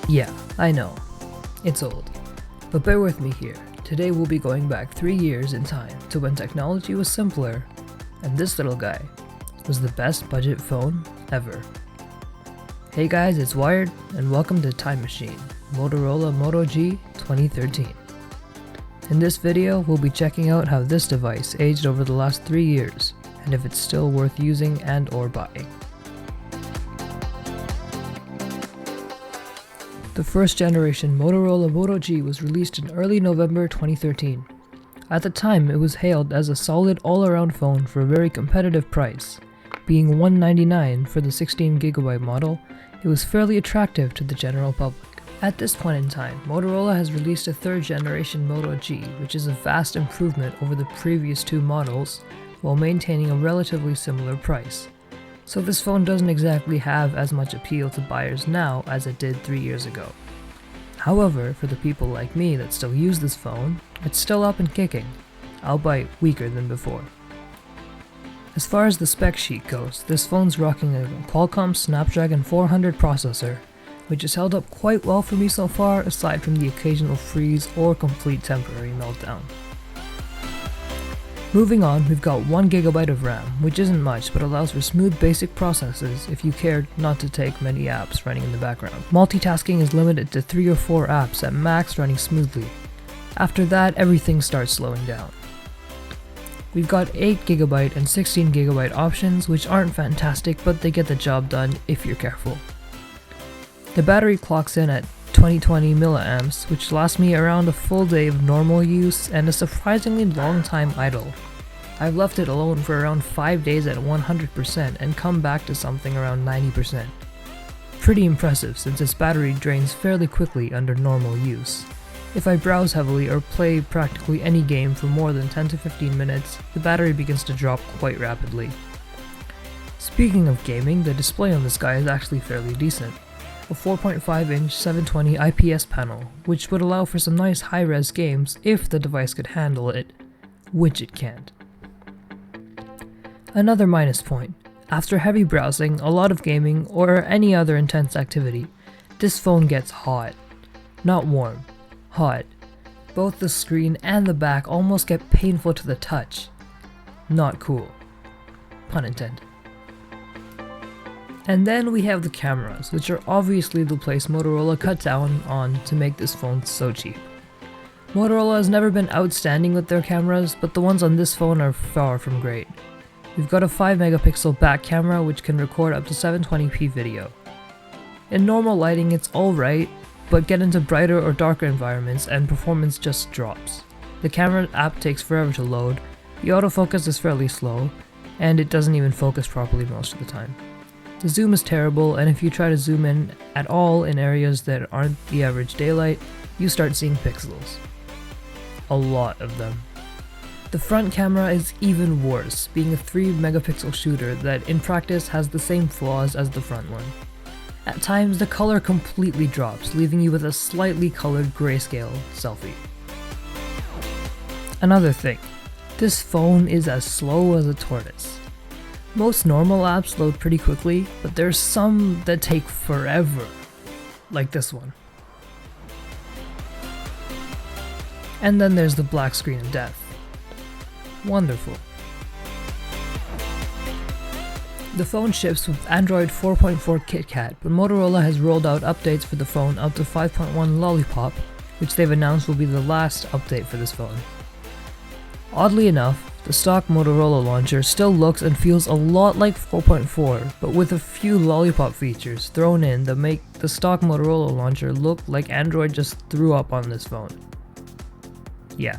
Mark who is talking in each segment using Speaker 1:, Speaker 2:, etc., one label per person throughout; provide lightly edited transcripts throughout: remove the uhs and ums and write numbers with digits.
Speaker 1: Yeah, I know, it's old, but bear with me here. Today we'll be going back 3 years in time to when technology was simpler, and this little guy was the best budget phone ever. Hey guys, it's Wired, and welcome to Time Machine, Motorola Moto G 2013. In this video, we'll be checking out how this device aged over the last 3 years, and if it's still worth using and or buying. The first generation Motorola Moto G was released in early November 2013. At the time, it was hailed as a solid all-around phone for a very competitive price. Being $199 for the 16GB model, it was fairly attractive to the general public. At this point in time, Motorola has released a third generation Moto G, which is a vast improvement over the previous two models, while maintaining a relatively similar price. So this phone doesn't exactly have as much appeal to buyers now as it did 3 years ago. However, for the people like me that still use this phone, it's still up and kicking, albeit weaker than before. As far as the spec sheet goes, this phone's rocking a Qualcomm Snapdragon 400 processor, which has held up quite well for me so far aside from the occasional freeze or complete temporary meltdown. Moving on, we've got 1GB of RAM, which isn't much but allows for smooth basic processes if you care not to take many apps running in the background. Multitasking is limited to 3 or 4 apps at max running smoothly. After that, everything starts slowing down. We've got 8GB and 16GB options, which aren't fantastic, but they get the job done if you're careful. The battery clocks in at 2020 mAh, which lasts me around a full day of normal use and a surprisingly long time idle. I've left it alone for around 5 days at 100% and come back to something around 90%. Pretty impressive since its battery drains fairly quickly under normal use. If I browse heavily or play practically any game for more than 10 to 15 minutes, the battery begins to drop quite rapidly. Speaking of gaming, the display on this guy is actually fairly decent. A 4.5-inch 720 IPS panel, which would allow for some nice high-res games if the device could handle it, which it can't. Another minus point, after heavy browsing, a lot of gaming, or any other intense activity, this phone gets hot. Not warm, hot. Both the screen and the back almost get painful to the touch. Not cool. Pun intended. And then we have the cameras, which are obviously the place Motorola cut down on to make this phone so cheap. Motorola has never been outstanding with their cameras, but the ones on this phone are far from great. We've got a 5-megapixel back camera which can record up to 720p video. In normal lighting it's alright, but get into brighter or darker environments and performance just drops. The camera app takes forever to load, the autofocus is fairly slow, and it doesn't even focus properly most of the time. The zoom is terrible, and if you try to zoom in at all in areas that aren't the average daylight, you start seeing pixels. A lot of them. The front camera is even worse, being a 3-megapixel shooter that in practice has the same flaws as the front one. At times, the color completely drops, leaving you with a slightly colored grayscale selfie. Another thing, this phone is as slow as a tortoise. Most normal apps load pretty quickly, but there's some that take forever, like this one. And then there's the black screen of death. Wonderful. The phone ships with Android 4.4 KitKat, but Motorola has rolled out updates for the phone up to 5.1 Lollipop, which they've announced will be the last update for this phone. Oddly enough, the stock Motorola launcher still looks and feels a lot like 4.4, but with a few Lollipop features thrown in that make the stock Motorola launcher look like Android just threw up on this phone. Yeah.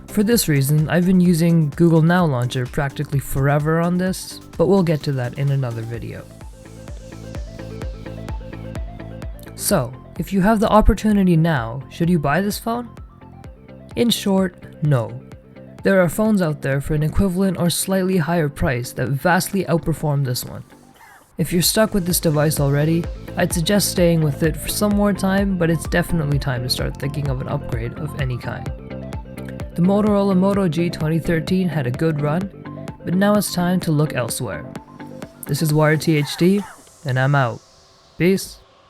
Speaker 1: For this reason, I've been using Google Now Launcher practically forever on this, but we'll get to that in another video. So, if you have the opportunity now, should you buy this phone? In short, no. There are phones out there for an equivalent or slightly higher price that vastly outperform this one. If you're stuck with this device already, I'd suggest staying with it for some more time, but it's definitely time to start thinking of an upgrade of any kind. The Motorola Moto G 2013 had a good run, but now it's time to look elsewhere. This is Wired THD, and I'm out. Peace.